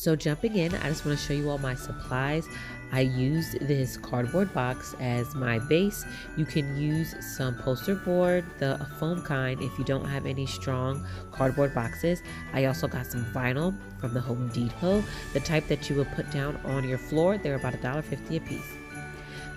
So jumping in, I just want to show you all my supplies. I used this cardboard box as my base. You can use some poster board, the foam kind, if you don't have any strong cardboard boxes. I also got some vinyl from the Home Depot, the type that you would put down on your floor. They're about $1.50 a piece.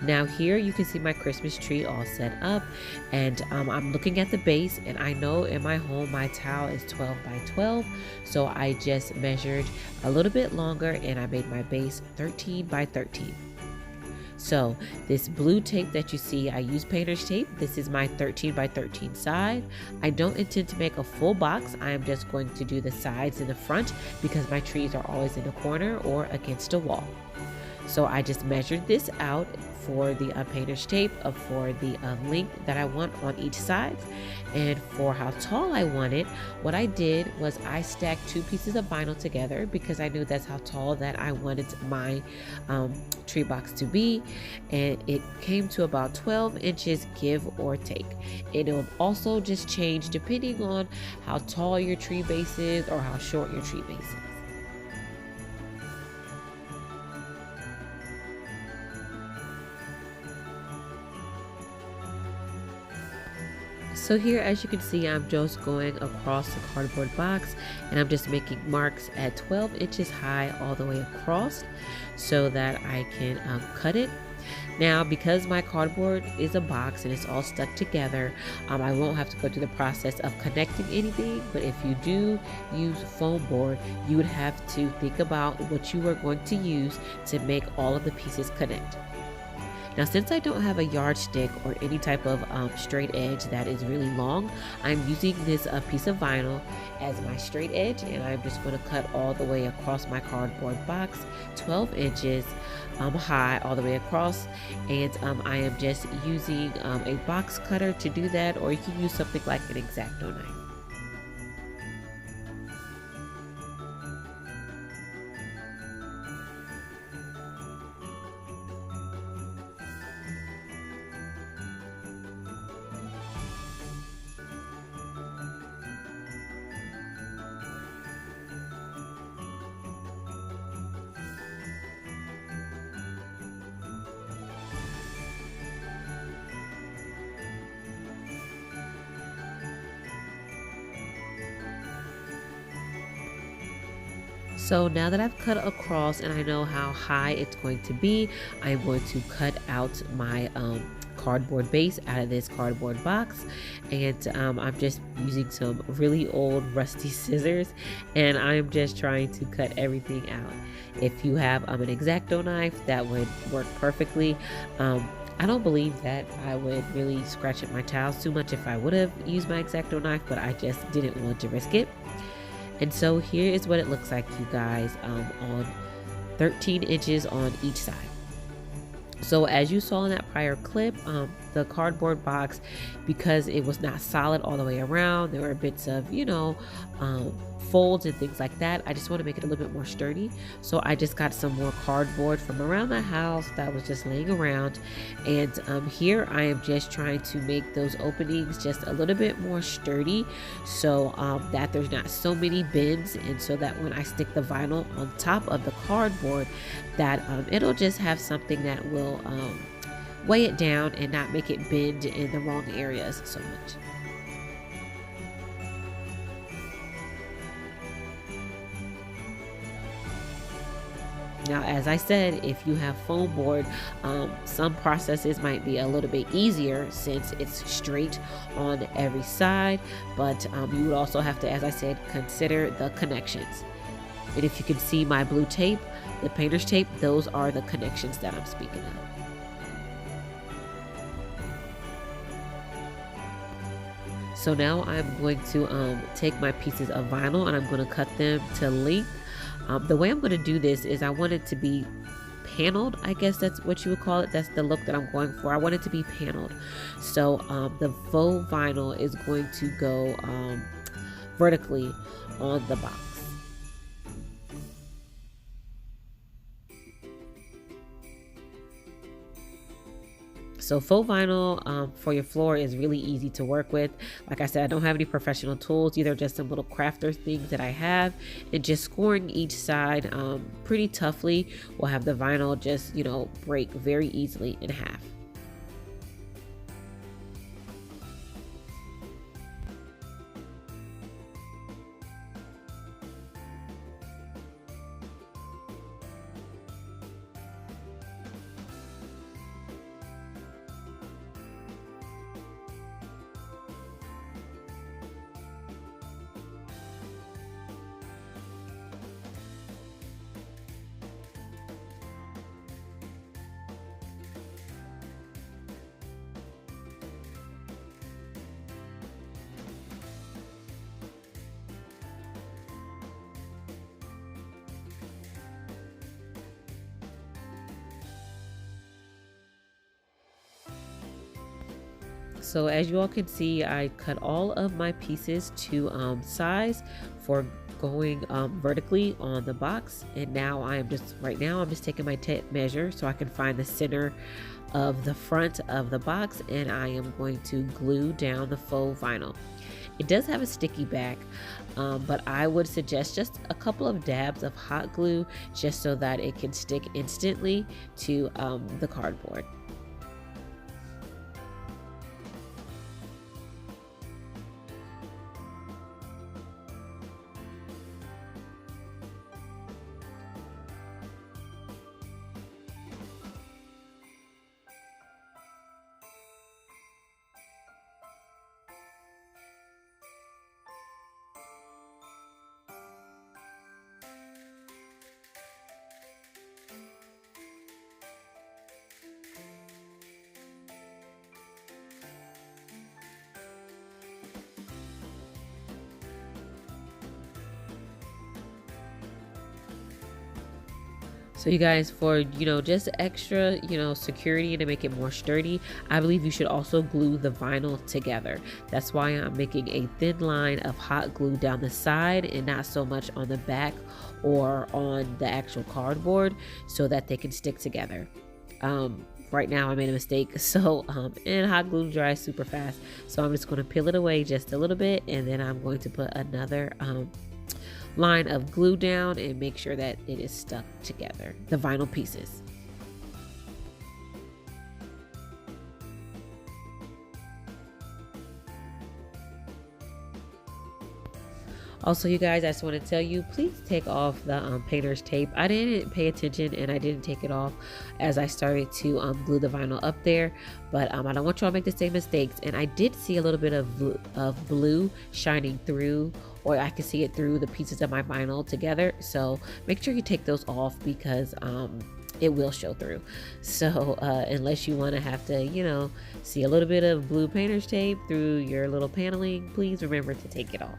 Now here you can see my Christmas tree all set up, and I'm looking at the base, and I know in my home my tile is 12 by 12, so I just measured a little bit longer and I made my base 13 by 13. So this blue tape that you see, I use painter's tape. This is my 13 by 13 side. I don't intend to make a full box. I am just going to do the sides and the front because my trees are always in a corner or against a wall. So I just measured this out for the painter's tape for the length that I want on each side, and for how tall I want it. What I did was I stacked 2 pieces of vinyl together because I knew that's how tall that I wanted my tree box to be, and it came to about 12 inches give or take. It'll also just change depending on how tall your tree base is or how short your tree base is. So here, as you can see, I'm just going across the cardboard box, and I'm just making marks at 12 inches high all the way across so that I can cut it. Now, because my cardboard is a box and it's all stuck together, I won't have to go through the process of connecting anything. But if you do use foam board, you would have to think about what you are going to use to make all of the pieces connect. Now, since I don't have a yardstick or any type of straight edge that is really long, I'm using this piece of vinyl as my straight edge, and I'm just going to cut all the way across my cardboard box, 12 inches high all the way across. And I am just using a box cutter to do that, or you can use something like an X-Acto knife. So now that I've cut across and I know how high it's going to be, I'm going to cut out my cardboard base out of this cardboard box, and I'm just using some really old rusty scissors, and I'm just trying to cut everything out. If you have an X-Acto knife, that would work perfectly. I don't believe that I would really scratch at my tiles too much if I would have used my X-Acto knife, but I just didn't want to risk it. And so here is what it looks like, you guys, on 13 inches on each side. So as you saw in that prior clip, the cardboard box, because it was not solid all the way around, there were bits of, folds and things like that. I just want to make it a little bit more sturdy. So I just got some more cardboard from around the house that was just laying around. And here I am just trying to make those openings just a little bit more sturdy, so that there's not so many bends, and so that when I stick the vinyl on top of the cardboard, that it'll just have something that will weigh it down and not make it bend in the wrong areas so much. Now, as I said, if you have foam board, some processes might be a little bit easier since it's straight on every side, but you would also have to, as I said, consider the connections. And if you can see my blue tape, the painter's tape, those are the connections that I'm speaking of. So now I'm going to take my pieces of vinyl and I'm going to cut them to length. The way I'm going to do this is I want it to be paneled. I guess that's what you would call it. That's the look that I'm going for. I want it to be paneled. So the faux vinyl is going to go vertically on the box. So faux vinyl for your floor is really easy to work with. Like I said, I don't have any professional tools. These are just some little crafter things that I have, and just scoring each side pretty toughly will have the vinyl just, you know, break very easily in half. So as you all can see, I cut all of my pieces to size for going vertically on the box, and now I'm just taking my tape measure so I can find the center of the front of the box, and I am going to glue down the faux vinyl. It does have a sticky back, but I would suggest just a couple of dabs of hot glue just so that it can stick instantly to the cardboard. So you guys, for, you know, just extra, you know, security to make it more sturdy, I believe you should also glue the vinyl together. That's why I'm making a thin line of hot glue down the side and not so much on the back or on the actual cardboard, so that they can stick together. Right now I made a mistake, so and hot glue dries super fast, so I'm just going to peel it away just a little bit, and then I'm going to put another line of glue down and make sure that it is stuck together, the vinyl pieces. Also, you guys, I just want to tell you, please take off the painter's tape. I didn't pay attention and I didn't take it off as I started to glue the vinyl up there, but I don't want y'all to make the same mistakes. And I did see a little bit of blue shining through, or I can see it through the pieces of my vinyl together, so make sure you take those off because it will show through. So unless you want to have to, you know, see a little bit of blue painter's tape through your little paneling, please remember to take it off.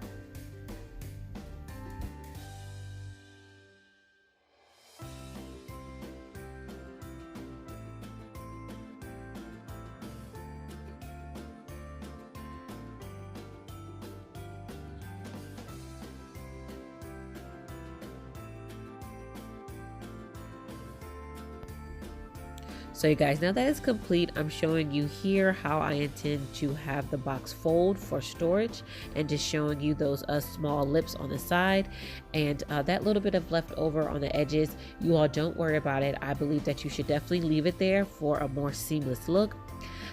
So you guys, now that it's complete, I'm showing you here how I intend to have the box fold for storage, and just showing you those small lips on the side, and that little bit of leftover on the edges, you all don't worry about it. I believe that you should definitely leave it there for a more seamless look.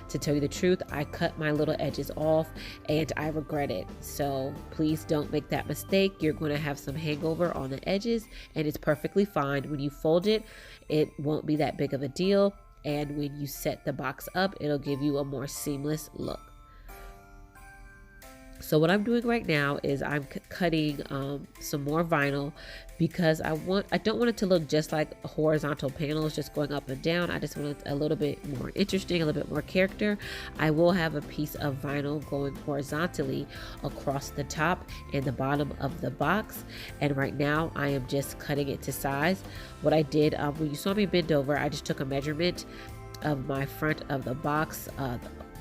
To tell you the truth, I cut my little edges off and I regret it. So please don't make that mistake. You're going to have some hangover on the edges, and it's perfectly fine. When you fold it, it won't be that big of a deal. And when you set the box up, it'll give you a more seamless look. So what I'm doing right now is I'm cutting some more vinyl, because I don't want it to look just like horizontal panels just going up and down. I just want it a little bit more interesting, a little bit more character. I will have a piece of vinyl going horizontally across the top and the bottom of the box, and right now I am just cutting it to size. What I did, when you saw me bend over, I just took a measurement of my front of the box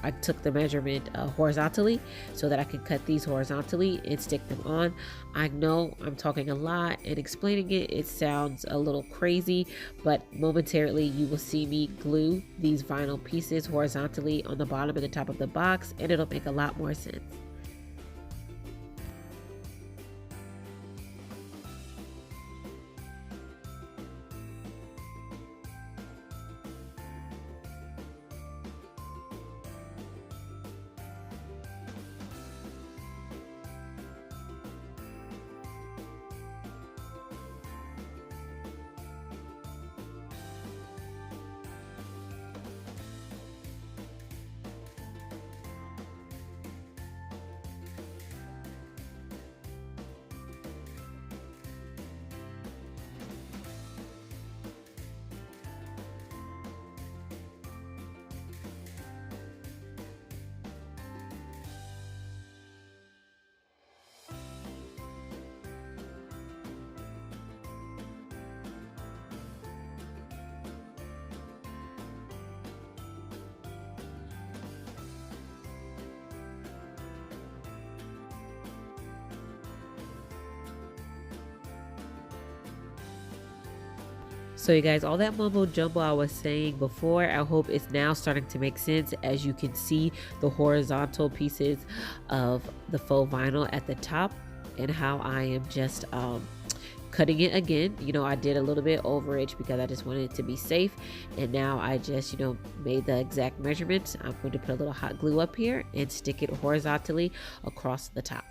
I took the measurement horizontally so that I can cut these horizontally and stick them on. I know I'm talking a lot and explaining it. It sounds a little crazy, but momentarily you will see me glue these vinyl pieces horizontally on the bottom and the top of the box, and it'll make a lot more sense. So you guys, all that mumbo jumbo I was saying before, I hope it's now starting to make sense. As you can see the horizontal pieces of the faux vinyl at the top and how I am just cutting it again. You know, I did a little bit overage because I just wanted it to be safe, and now I just, you know, made the exact measurements. I'm going to put a little hot glue up here and stick it horizontally across the top.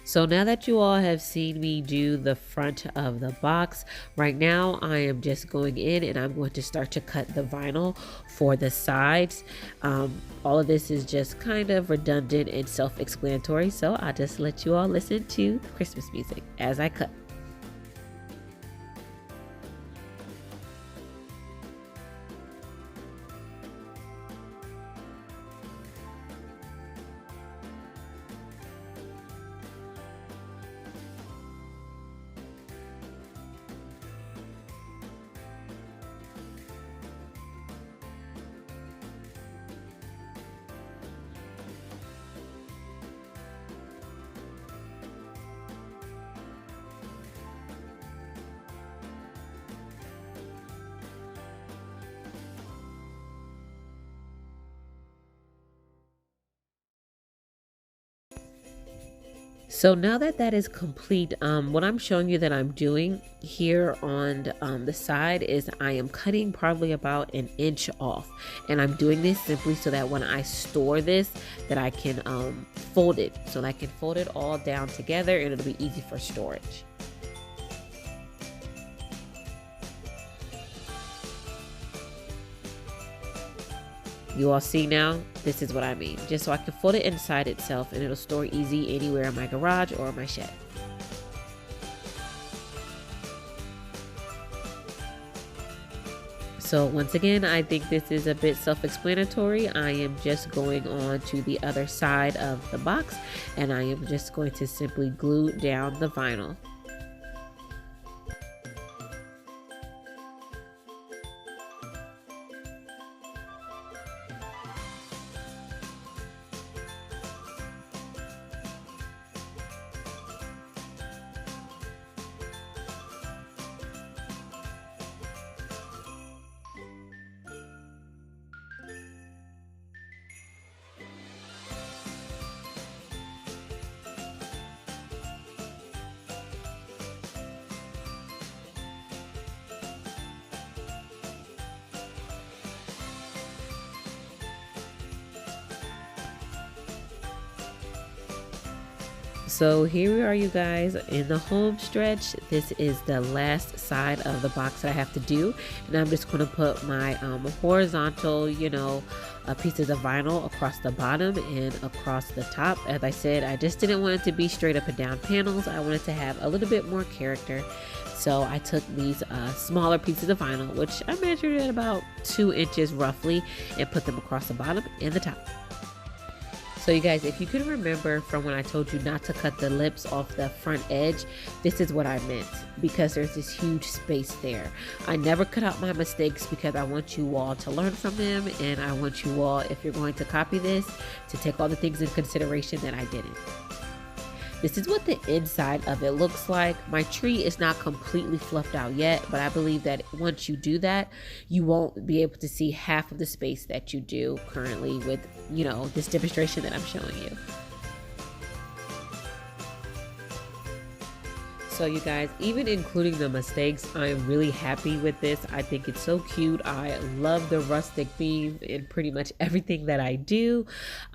So now that you all have seen me do the front of the box, right now I am just going in and I'm going to start to cut the vinyl for the sides. All of this is just kind of redundant and self-explanatory, so I'll just let you all listen to the Christmas music as I cut. So now that that is complete, what I'm showing you that I'm doing here on the side is I am cutting probably about an inch off, and I'm doing this simply so that when I store this, that I can fold it, so that I can fold it all down together and it'll be easy for storage. You all see now, this is what I mean. Just so I can fold it inside itself and it'll store easy anywhere in my garage or my shed. So once again, I think this is a bit self-explanatory. I am just going on to the other side of the box and I am just going to simply glue down the vinyl. So here we are, you guys, in the home stretch. This is the last side of the box that I have to do, and I'm just going to put my horizontal, pieces of vinyl across the bottom and across the top. As I said, I just didn't want it to be straight up and down panels. I wanted to have a little bit more character. So I took these smaller pieces of vinyl, which I measured at about 2 inches roughly, and put them across the bottom and the top. So you guys, if you can remember from when I told you not to cut the lips off the front edge, this is what I meant, because there's this huge space there. I never cut out my mistakes because I want you all to learn from them, and I want you all, if you're going to copy this, to take all the things in consideration that I didn't. This is what the inside of it looks like. My tree is not completely fluffed out yet, but I believe that once you do that, you won't be able to see half of the space that you do currently with, you know, this demonstration that I'm showing you. So you guys, even including the mistakes, I'm really happy with this. I think it's so cute. I love the rustic theme in pretty much everything that I do.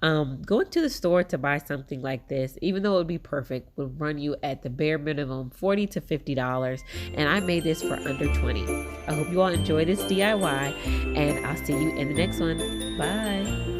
Going to the store to buy something like this, even though it would be perfect, would run you at the bare minimum $40 to $50, and I made this for under $20. I hope you all enjoy this DIY, and I'll see you in the next one. Bye.